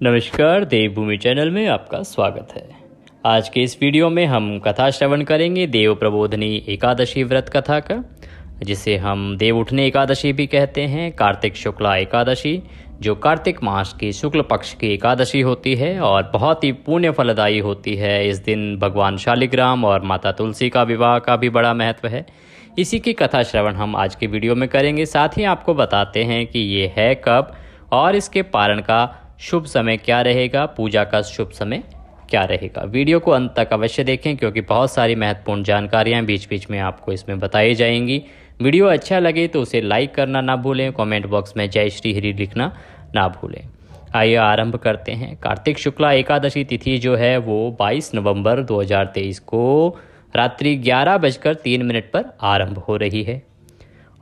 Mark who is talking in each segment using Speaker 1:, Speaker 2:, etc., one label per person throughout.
Speaker 1: नमस्कार, देवभूमि चैनल में आपका स्वागत है। आज के इस वीडियो में हम कथा श्रवण करेंगे देव प्रबोधनी एकादशी व्रत कथा का, जिसे हम देव उठने एकादशी भी कहते हैं। कार्तिक शुक्ला एकादशी जो कार्तिक मास की शुक्ल पक्ष की एकादशी होती है और बहुत ही पुण्य फलदायी होती है। इस दिन भगवान शालिग्राम और माता तुलसी का विवाह का भी बड़ा महत्व है। इसी की कथा श्रवण हम आज के वीडियो में करेंगे। साथ ही आपको बताते हैं कि ये है कब और इसके पारण का शुभ समय क्या रहेगा, पूजा का शुभ समय क्या रहेगा। वीडियो को अंत तक अवश्य देखें क्योंकि बहुत सारी महत्वपूर्ण जानकारियां बीच बीच में आपको इसमें बताई जाएंगी। वीडियो अच्छा लगे तो उसे लाइक करना ना भूलें, कमेंट बॉक्स में जय श्री हरि लिखना ना भूलें। आइए आरंभ करते हैं। कार्तिक शुक्ला एकादशी तिथि जो है वो 22 नवंबर 2023 को रात्रि 11:03 पर आरंभ हो रही है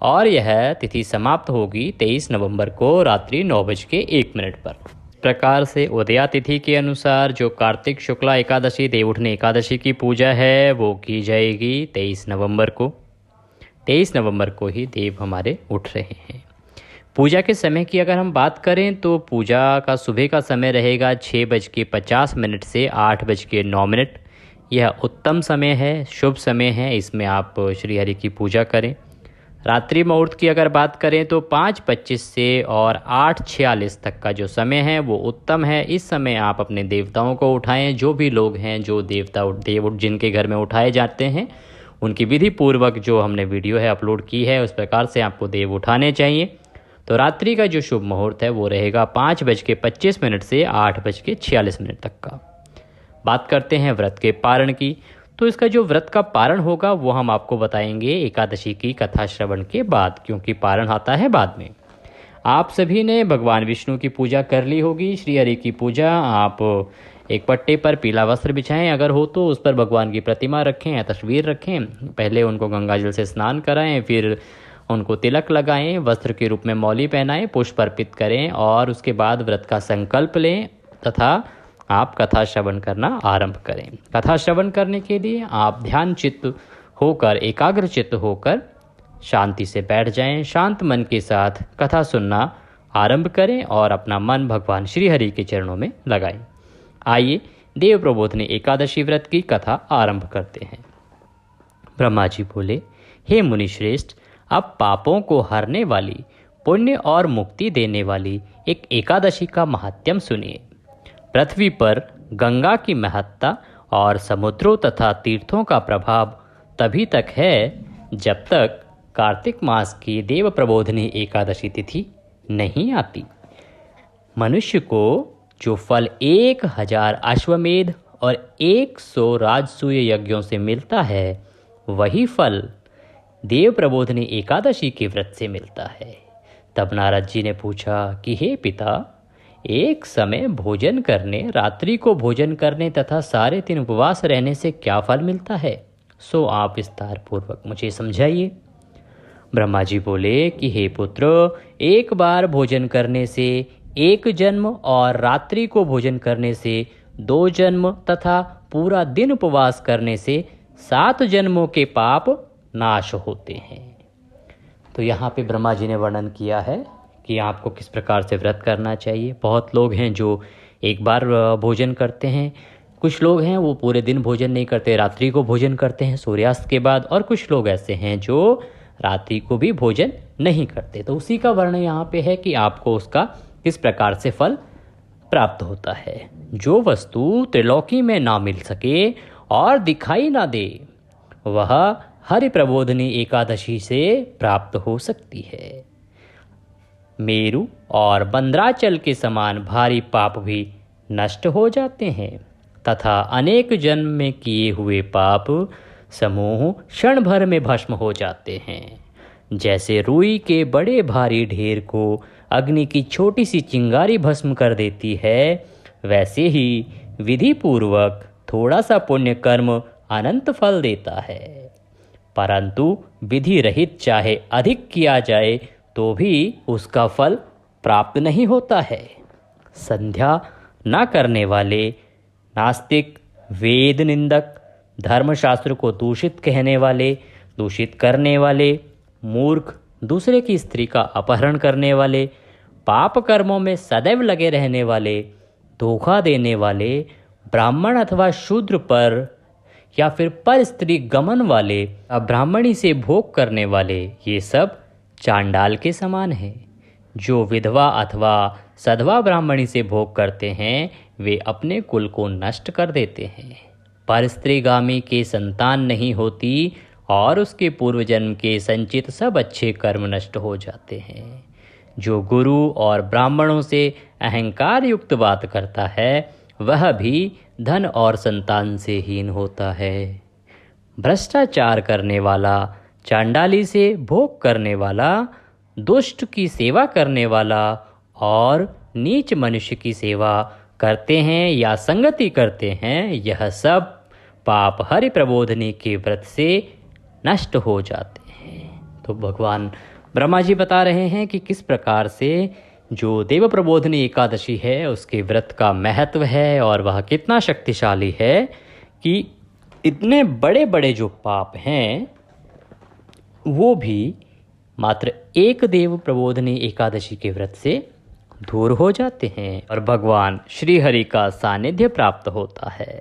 Speaker 1: और यह तिथि समाप्त होगी 23 नवंबर को रात्रि 9:01 पर। प्रकार से उदया तिथि के अनुसार जो कार्तिक शुक्ला एकादशी देव उठने एकादशी की पूजा है वो की जाएगी 23 नवंबर को। 23 नवंबर को ही देव हमारे उठ रहे हैं। पूजा के समय की अगर हम बात करें तो पूजा का सुबह का समय रहेगा 6:50 से 8:09। यह उत्तम समय है, शुभ समय है। इसमें आप श्री हरि की पूजा करें। रात्रि मुहूर्त की अगर बात करें तो 5:25 से और 8:46 तक का जो समय है वो उत्तम है। इस समय आप अपने देवताओं को उठाएं। जो भी लोग हैं, जो देवता देव जिनके घर में उठाए जाते हैं, उनकी विधि पूर्वक जो हमने वीडियो है अपलोड की है, उस प्रकार से आपको देव उठाने चाहिए। तो रात्रि का जो शुभ मुहूर्त है वो रहेगा 5:25 से 8:46 तक का। बात करते हैं व्रत के पारण की। तो इसका जो व्रत का पारण होगा वो हम आपको बताएंगे एकादशी की कथा श्रवण के बाद, क्योंकि पारण आता है बाद में। आप सभी ने भगवान विष्णु की पूजा कर ली होगी। श्री हरि की पूजा आप एक पट्टे पर पीला वस्त्र बिछाएं, अगर हो तो उस पर भगवान की प्रतिमा रखें या तस्वीर रखें। पहले उनको गंगा जल से स्नान कराएं, फिर उनको तिलक लगाएं, वस्त्र के रूप में मौली पहनाएं, पुष्प अर्पित करें और उसके बाद व्रत का संकल्प लें तथा आप कथा श्रवण करना आरंभ करें। कथा श्रवण करने के लिए आप ध्यान चित्त होकर, एकाग्र चित्त होकर शांति से बैठ जाएं। शांत मन के साथ कथा सुनना आरंभ करें और अपना मन भगवान श्री हरि के चरणों में लगाएं। आइए देव प्रबोधनी एकादशी व्रत की कथा आरंभ करते हैं। ब्रह्मा जी बोले, हे मुनि श्रेष्ठ, अब पापों को हरने वाली, पुण्य और मुक्ति देने वाली एक एकादशी का महात्म्य सुनिए। पृथ्वी पर गंगा की महत्ता और समुद्रों तथा तीर्थों का प्रभाव तभी तक है जब तक कार्तिक मास की देव प्रबोधनी एकादशी तिथि नहीं आती। मनुष्य को जो फल 1000 अश्वमेध और 100 राजसूय यज्ञों से मिलता है, वही फल देव प्रबोधनी एकादशी के व्रत से मिलता है। तब नारद जी ने पूछा कि हे पिता, एक समय भोजन करने, रात्रि को भोजन करने तथा सारे दिन उपवास रहने से क्या फल मिलता है, सो आप विस्तार पूर्वक मुझे समझाइए। ब्रह्मा जी बोले कि हे पुत्र, एक बार भोजन करने से 1 जन्म और रात्रि को भोजन करने से 2 जन्म तथा पूरा दिन उपवास करने से 7 जन्मों के पाप नाश होते हैं। तो यहाँ पे ब्रह्मा जी ने वर्णन किया है कि आपको किस प्रकार से व्रत करना चाहिए। बहुत लोग हैं जो एक बार भोजन करते हैं, कुछ लोग हैं वो पूरे दिन भोजन नहीं करते, रात्रि को भोजन करते हैं सूर्यास्त के बाद, और कुछ लोग ऐसे हैं जो रात्रि को भी भोजन नहीं करते। तो उसी का वर्णन यहाँ पे है कि आपको उसका किस प्रकार से फल प्राप्त होता है। जो वस्तु त्रिलोकी में ना मिल सके और दिखाई ना दे, वह हरि प्रबोधनी एकादशी से प्राप्त हो सकती है। मेरु और बंद्राचल के समान भारी पाप भी नष्ट हो जाते हैं तथा अनेक जन्म में किए हुए पाप समूह क्षण भर में भस्म हो जाते हैं। जैसे रुई के बड़े भारी ढेर को अग्नि की छोटी सी चिंगारी भस्म कर देती है, वैसे ही विधि पूर्वक थोड़ा सा पुण्य कर्म अनंत फल देता है। परंतु विधि रहित चाहे अधिक किया जाए तो भी उसका फल प्राप्त नहीं होता है। संध्या न करने वाले, नास्तिक, वेद निंदक, धर्मशास्त्र को दूषित कहने वाले, दूषित करने वाले, मूर्ख, दूसरे की स्त्री का अपहरण करने वाले, पाप कर्मों में सदैव लगे रहने वाले, धोखा देने वाले ब्राह्मण अथवा शूद्र पर या फिर पर स्त्री गमन वाले, ब्राह्मणी से भोग करने वाले, ये सब चांडाल के समान हैं। जो विधवा अथवा सधवा ब्राह्मणी से भोग करते हैं वे अपने कुल को नष्ट कर देते हैं। पर स्त्रीगामी के संतान नहीं होती और उसके पूर्व जन्म के संचित सब अच्छे कर्म नष्ट हो जाते हैं। जो गुरु और ब्राह्मणों से अहंकार युक्त बात करता है वह भी धन और संतान से हीन होता है। भ्रष्टाचार करने वाला, चांडाली से भोग करने वाला, दुष्ट की सेवा करने वाला और नीच मनुष्य की सेवा करते हैं या संगति करते हैं, यह सब पाप हरि प्रबोधनी के व्रत से नष्ट हो जाते हैं। तो भगवान ब्रह्मा जी बता रहे हैं कि किस प्रकार से जो देव प्रबोधनी एकादशी है उसके व्रत का महत्व है और वह कितना शक्तिशाली है कि इतने बड़े बड़े जो पाप हैं वो भी मात्र एक देव प्रबोधनी एकादशी के व्रत से दूर हो जाते हैं और भगवान श्री हरि का सानिध्य प्राप्त होता है।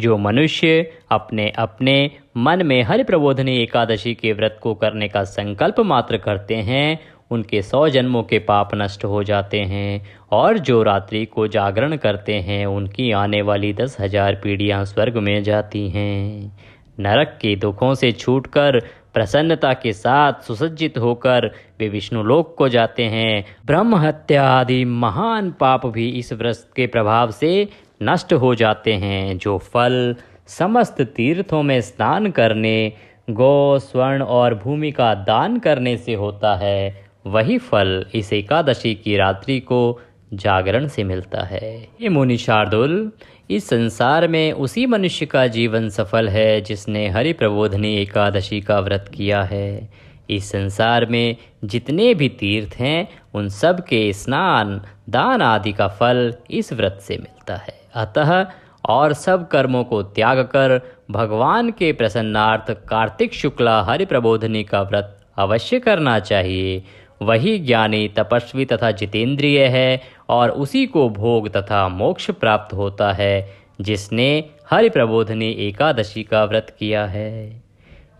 Speaker 1: जो मनुष्य अपने अपने मन में हरि प्रबोधनी एकादशी के व्रत को करने का संकल्प मात्र करते हैं उनके 100 जन्मों के पाप नष्ट हो जाते हैं और जो रात्रि को जागरण करते हैं उनकी आने वाली 10,000 पीढ़ियाँ स्वर्ग में जाती हैं। नरक के दुखों से छूटकर प्रसन्नता के साथ सुसज्जित होकर वे विष्णु लोक को जाते हैं। ब्रह्म हत्या आदि महान पाप भी इस व्रत के प्रभाव से नष्ट हो जाते हैं। जो फल समस्त तीर्थों में स्नान करने, गौ, स्वर्ण और भूमि का दान करने से होता है वही फल इस एकादशी की रात्रि को जागरण से मिलता है। ये मुनि शार्दुल, इस संसार में उसी मनुष्य का जीवन सफल है जिसने हरि प्रबोधनी एकादशी का व्रत किया है। इस संसार में जितने भी तीर्थ हैं उन सब के स्नान, दान आदि का फल इस व्रत से मिलता है। अतः और सब कर्मों को त्याग कर भगवान के प्रसन्नार्थ कार्तिक शुक्ला हरि प्रबोधनी का व्रत अवश्य करना चाहिए। वही ज्ञानी, तपस्वी तथा जितेंद्रिय है और उसी को भोग तथा मोक्ष प्राप्त होता है जिसने हरि प्रबोधनी एकादशी का व्रत किया है।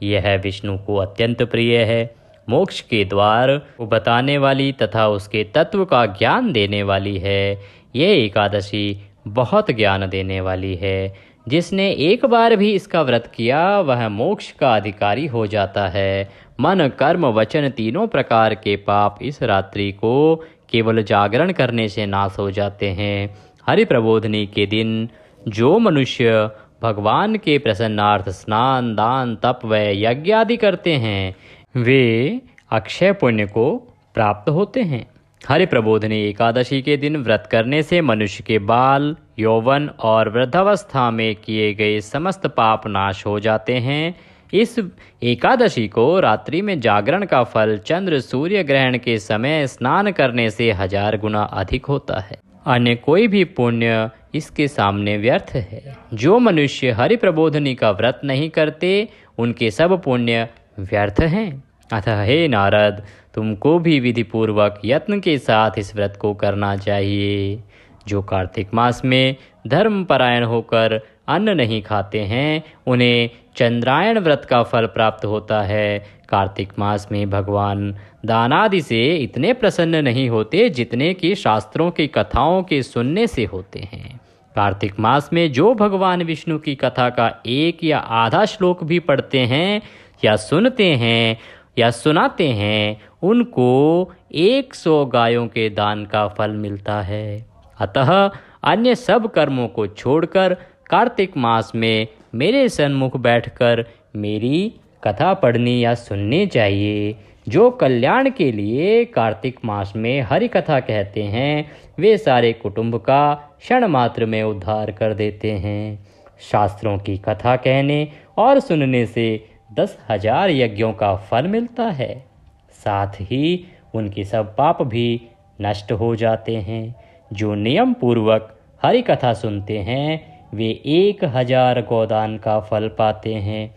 Speaker 1: यह विष्णु को अत्यंत प्रिय है। मोक्ष के द्वार को बताने वाली तथा उसके तत्व का ज्ञान देने वाली है। यह एकादशी बहुत ज्ञान देने वाली है। जिसने एक बार भी इसका व्रत किया वह मोक्ष का अधिकारी हो जाता है। मन, कर्म, वचन तीनों प्रकार के पाप इस रात्रि को केवल जागरण करने से नाश हो जाते हैं। हरि प्रबोधनी के दिन जो मनुष्य भगवान के प्रसन्नार्थ स्नान, दान, तप व यज्ञ आदि करते हैं वे अक्षय पुण्य को प्राप्त होते हैं। हरि प्रबोधनी एकादशी के दिन व्रत करने से मनुष्य के बाल, यौवन और वृद्धावस्था में किए गए समस्त पाप नाश हो जाते हैं। इस एकादशी को रात्रि में जागरण का फल चंद्र सूर्य ग्रहण के समय स्नान करने से 1000 गुना अधिक होता है। अन्य कोई भी पुण्य इसके सामने व्यर्थ है। जो मनुष्य हरि प्रबोधनी का व्रत नहीं करते उनके सब पुण्य व्यर्थ हैं। अतः हे नारद, तुमको भी विधिपूर्वक यत्न के साथ इस व्रत को करना चाहिए। जो कार्तिक मास में धर्मपरायण होकर अन्न नहीं खाते हैं उन्हें चंद्रायण व्रत का फल प्राप्त होता है। कार्तिक मास में भगवान दान आदि से इतने प्रसन्न नहीं होते जितने कि शास्त्रों की कथाओं के सुनने से होते हैं। कार्तिक मास में जो भगवान विष्णु की कथा का एक या आधा श्लोक भी पढ़ते हैं या सुनते हैं या सुनाते हैं उनको 100 गायों के दान का फल मिलता है। अतः अन्य सब कर्मों को छोड़कर कार्तिक मास में मेरे सन्मुख बैठकर मेरी कथा पढ़नी या सुननी चाहिए। जो कल्याण के लिए कार्तिक मास में हरि कथा कहते हैं वे सारे कुटुंब का क्षण मात्र में उद्धार कर देते हैं। शास्त्रों की कथा कहने और सुनने से 10,000 यज्ञों का फल मिलता है। साथ ही उनके सब पाप भी नष्ट हो जाते हैं। जो नियम पूर्वक हरि कथा सुनते हैं वे 1000 गोदान का फल पाते हैं।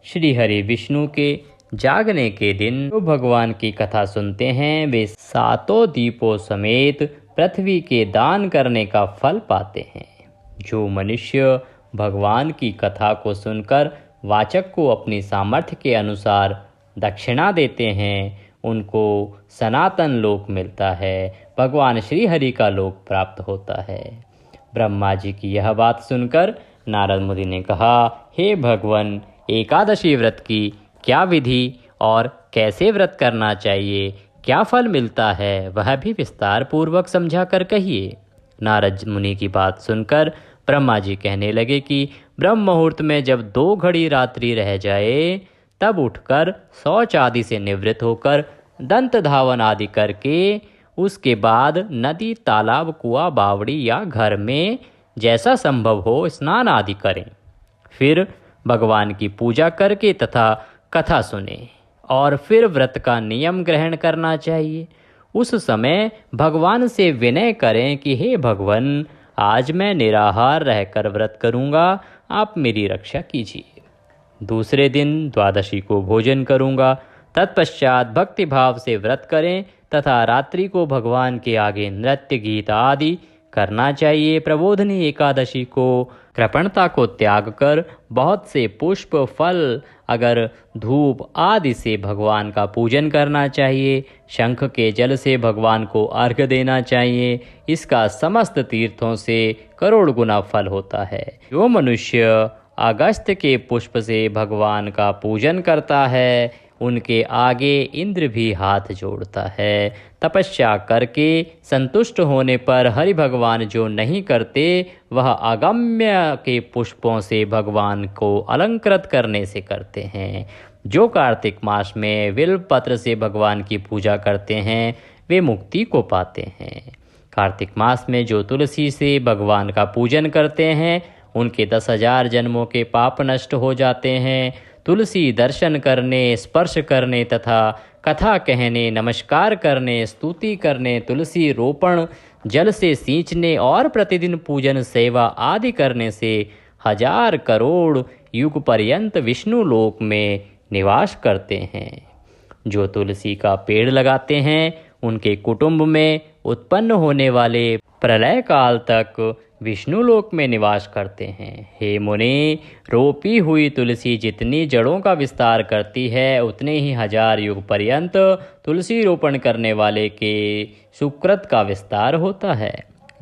Speaker 1: श्री हरि विष्णु के जागने के दिन जो भगवान की कथा सुनते हैं वे 7 दीपों समेत पृथ्वी के दान करने का फल पाते हैं। जो मनुष्य भगवान की कथा को सुनकर वाचक को अपनी सामर्थ्य के अनुसार दक्षिणा देते हैं, उनको सनातन लोक मिलता है, भगवान श्री हरि का लोक प्राप्त होता है। ब्रह्मा जी की यह बात सुनकर नारद मुनि ने कहा, हे भगवान, एकादशी व्रत की क्या विधि और कैसे व्रत करना चाहिए, क्या फल मिलता है, वह भी विस्तार पूर्वक समझा कर कहिए। नारद मुनि की बात सुनकर ब्रह्मा जी कहने लगे कि ब्रह्म मुहूर्त में जब 2 घड़ी रात्रि रह जाए, तब उठकर शौच आदि से निवृत्त होकर दंत धावन आदि करके उसके बाद नदी, तालाब, कुआं, बावड़ी या घर में जैसा संभव हो स्नान आदि करें। फिर भगवान की पूजा करके तथा कथा सुने और फिर व्रत का नियम ग्रहण करना चाहिए। उस समय भगवान से विनय करें कि हे भगवान, आज मैं निराहार रहकर व्रत करूँगा, आप मेरी रक्षा कीजिए। दूसरे दिन द्वादशी को भोजन करूँगा। तत्पश्चात भक्ति भाव से व्रत करें तथा रात्रि को भगवान के आगे नृत्य, गीत आदि करना चाहिए। प्रबोधनी एकादशी को कृपणता को त्याग कर बहुत से पुष्प, फल, अगर धूप आदि से भगवान का पूजन करना चाहिए। शंख के जल से भगवान को अर्घ्य देना चाहिए। इसका समस्त तीर्थों से करोड़ गुना फल होता है। जो मनुष्य अगस्त्य के पुष्प से भगवान का पूजन करता है, उनके आगे इंद्र भी हाथ जोड़ता है। तपस्या करके संतुष्ट होने पर हरि भगवान जो नहीं करते, वह अगम्य के पुष्पों से भगवान को अलंकृत करने से करते हैं। जो कार्तिक मास में बिल्व पत्र से भगवान की पूजा करते हैं, वे मुक्ति को पाते हैं। कार्तिक मास में जो तुलसी से भगवान का पूजन करते हैं, उनके 10,000 जन्मों के पाप नष्ट हो जाते हैं। तुलसी दर्शन करने, स्पर्श करने तथा कथा कहने, नमस्कार करने, स्तुति करने, तुलसी रोपण, जल से सींचने और प्रतिदिन पूजन, सेवा आदि करने से 1000 करोड़ युग पर्यंत विष्णु लोक में निवास करते हैं। जो तुलसी का पेड़ लगाते हैं, उनके कुटुंब में उत्पन्न होने वाले प्रलय काल तक विष्णु लोक में निवास करते हैं। हे मुनि, रोपी हुई तुलसी जितनी जड़ों का विस्तार करती है, उतने ही 1000 युग पर्यंत तुलसी रोपण करने वाले के सुकृत का विस्तार होता है।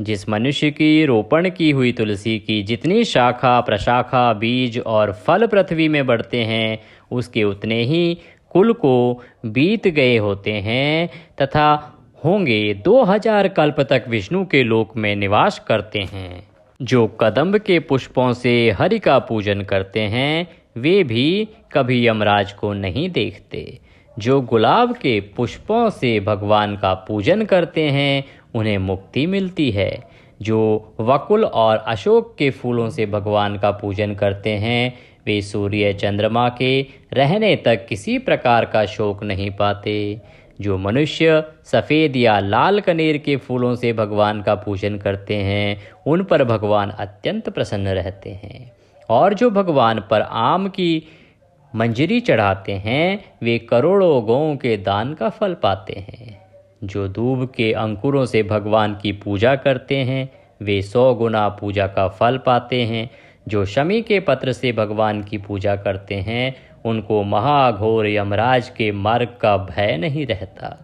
Speaker 1: जिस मनुष्य की रोपण की हुई तुलसी की जितनी शाखा, प्रशाखा, बीज और फल पृथ्वी में बढ़ते हैं, उसके उतने ही कुल को बीत गए होते हैं तथा होंगे 2000 कल्प तक विष्णु के लोक में निवास करते हैं। जो कदम्ब के पुष्पों से हरि का पूजन करते हैं, वे भी कभी यमराज को नहीं देखते। जो गुलाब के पुष्पों से भगवान का पूजन करते हैं, उन्हें मुक्ति मिलती है। जो वकुल और अशोक के फूलों से भगवान का पूजन करते हैं, वे सूर्य चंद्रमा के रहने तक किसी प्रकार का शोक नहीं पाते। जो मनुष्य सफ़ेद या लाल कनेर के फूलों से भगवान का पूजन करते हैं, उन पर भगवान अत्यंत प्रसन्न रहते हैं। और जो भगवान पर आम की मंजरी चढ़ाते हैं, वे करोड़ों गौओं के दान का फल पाते हैं। जो दूब के अंकुरों से भगवान की पूजा करते हैं, वे 100 गुना पूजा का फल पाते हैं। जो शमी के पत्र से भगवान की पूजा करते हैं, उनको महाघोर यमराज के मार्ग का भय नहीं रहता।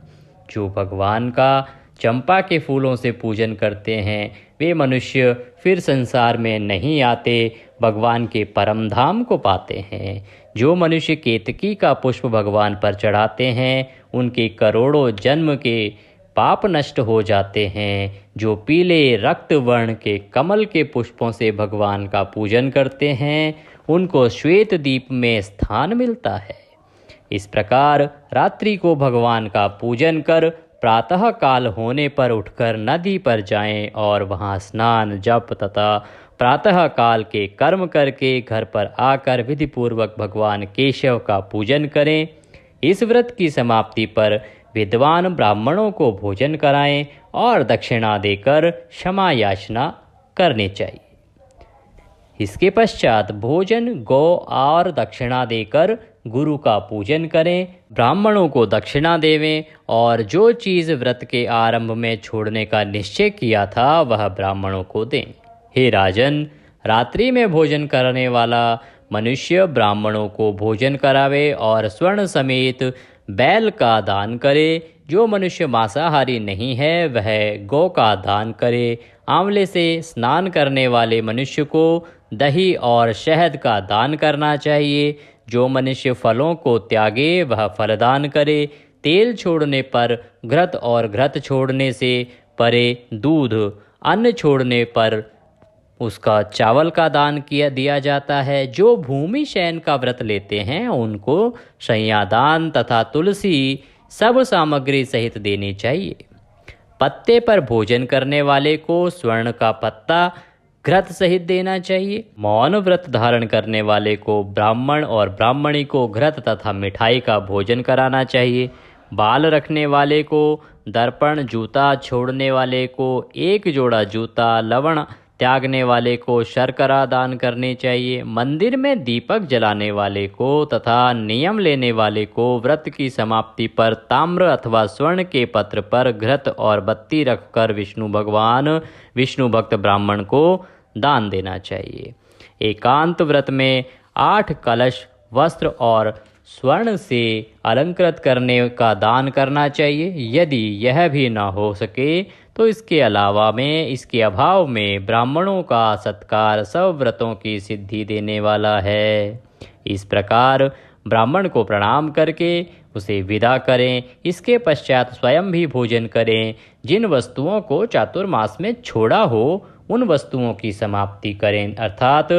Speaker 1: जो भगवान का चंपा के फूलों से पूजन करते हैं, वे मनुष्य फिर संसार में नहीं आते, भगवान के परम धाम को पाते हैं। जो मनुष्य केतकी का पुष्प भगवान पर चढ़ाते हैं, उनके करोड़ों जन्म के पाप नष्ट हो जाते हैं। जो पीले रक्त वर्ण के कमल के पुष्पों से भगवान का पूजन करते हैं, उनको श्वेत दीप में स्थान मिलता है। इस प्रकार रात्रि को भगवान का पूजन कर प्रातः काल होने पर उठकर नदी पर जाएं और वहां स्नान, जप तथा प्रातः काल के कर्म करके घर पर आकर विधिपूर्वक भगवान केशव का पूजन करें। इस व्रत की समाप्ति पर विद्वान ब्राह्मणों को भोजन कराएं और दक्षिणा देकर क्षमा याचना करनी चाहिए। इसके पश्चात भोजन, गौ और दक्षिणा देकर गुरु का पूजन करें, ब्राह्मणों को दक्षिणा देवें और जो चीज़ व्रत के आरंभ में छोड़ने का निश्चय किया था वह ब्राह्मणों को दें। हे राजन, रात्रि में भोजन करने वाला मनुष्य ब्राह्मणों को भोजन करावे और स्वर्ण समेत बैल का दान करे। जो मनुष्य मांसाहारी नहीं है वह गौ का दान करे। आंवले से स्नान करने वाले मनुष्य को दही और शहद का दान करना चाहिए। जो मनुष्य फलों को त्यागे वह फलदान करे। तेल छोड़ने पर घृत और घृत छोड़ने से परे दूध, अन्न छोड़ने पर उसका चावल का दान दिया जाता है। जो भूमि शयन का व्रत लेते हैं उनको शय्यादान तथा तुलसी सब सामग्री सहित देनी चाहिए। पत्ते पर भोजन करने वाले को स्वर्ण का पत्ता घृत सहित देना चाहिए। मौन व्रत धारण करने वाले को ब्राह्मण और ब्राह्मणी को घृत तथा मिठाई का भोजन कराना चाहिए। बाल रखने वाले को दर्पण, जूता छोड़ने वाले को एक जोड़ा जूता, लवण त्यागने वाले को शर्करा दान करनी चाहिए। मंदिर में दीपक जलाने वाले को तथा नियम लेने वाले को व्रत की समाप्ति पर ताम्र अथवा स्वर्ण के पत्र पर घृत और बत्ती रखकर विष्णु भक्त ब्राह्मण को दान देना चाहिए। एकांत व्रत में 8 कलश, वस्त्र और स्वर्ण से अलंकृत करने का दान करना चाहिए। यदि यह भी न हो सके तो इसके अभाव में ब्राह्मणों का सत्कार सब व्रतों की सिद्धि देने वाला है। इस प्रकार ब्राह्मण को प्रणाम करके उसे विदा करें। इसके पश्चात स्वयं भी भोजन करें। जिन वस्तुओं को चातुर्मास में छोड़ा हो उन वस्तुओं की समाप्ति करें, अर्थात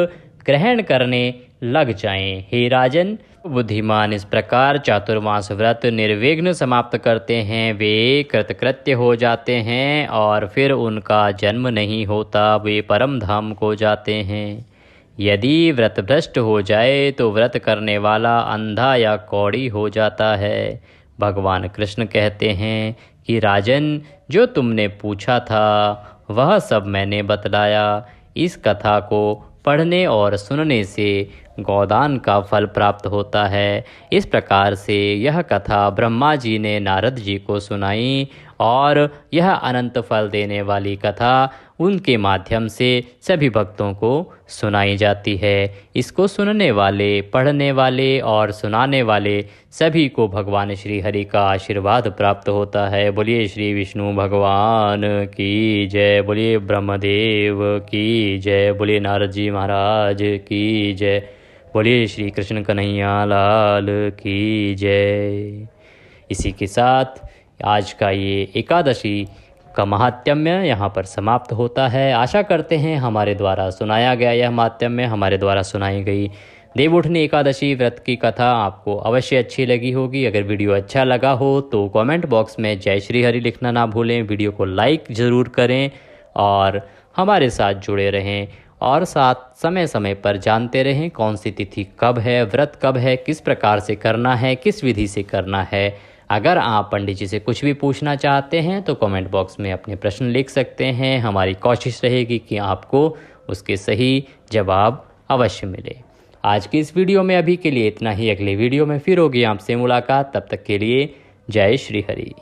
Speaker 1: ग्रहण करने लग जाएं। हे राजन, बुद्धिमान इस प्रकार चातुर्मास व्रत निर्विघ्न समाप्त करते हैं। वे कृतकृत्य हो जाते हैं और फिर उनका जन्म नहीं होता, वे परम धाम को जाते हैं। यदि व्रत भ्रष्ट हो जाए तो व्रत करने वाला अंधा या कौड़ी हो जाता है। भगवान कृष्ण कहते हैं कि राजन, जो तुमने पूछा था वह सब मैंने बतलाया। इस कथा को पढ़ने और सुनने से गोदान का फल प्राप्त होता है। इस प्रकार से यह कथा ब्रह्मा जी ने नारद जी को सुनाई और यह अनंत फल देने वाली कथा उनके माध्यम से सभी भक्तों को सुनाई जाती है। इसको सुनने वाले, पढ़ने वाले और सुनाने वाले सभी को भगवान श्री हरि का आशीर्वाद प्राप्त होता है। बोलिए श्री विष्णु भगवान की जय, बोलिए ब्रह्मदेव की जय, बोलिए नारद जी महाराज की जय, बोलिए श्री कृष्ण कन्हैया लाल की जय। इसी के साथ आज का ये एकादशी का महात्म्य यहाँ पर समाप्त होता है। आशा करते हैं हमारे द्वारा सुनाया गया यह महात्म्य, हमारे द्वारा सुनाई गई देवउठनी एकादशी व्रत की कथा आपको अवश्य अच्छी लगी होगी। अगर वीडियो अच्छा लगा हो तो कमेंट बॉक्स में जय श्री हरि लिखना ना भूलें। वीडियो को लाइक ज़रूर करें और हमारे साथ जुड़े रहें और साथ समय समय पर जानते रहें कौन सी तिथि कब है, व्रत कब है, किस प्रकार से करना है, किस विधि से करना है। अगर आप पंडित जी से कुछ भी पूछना चाहते हैं तो कमेंट बॉक्स में अपने प्रश्न लिख सकते हैं। हमारी कोशिश रहेगी कि आपको उसके सही जवाब अवश्य मिले। आज की इस वीडियो में अभी के लिए इतना ही। अगले वीडियो में फिर होगी आपसे मुलाकात। तब तक के लिए जय श्री हरि।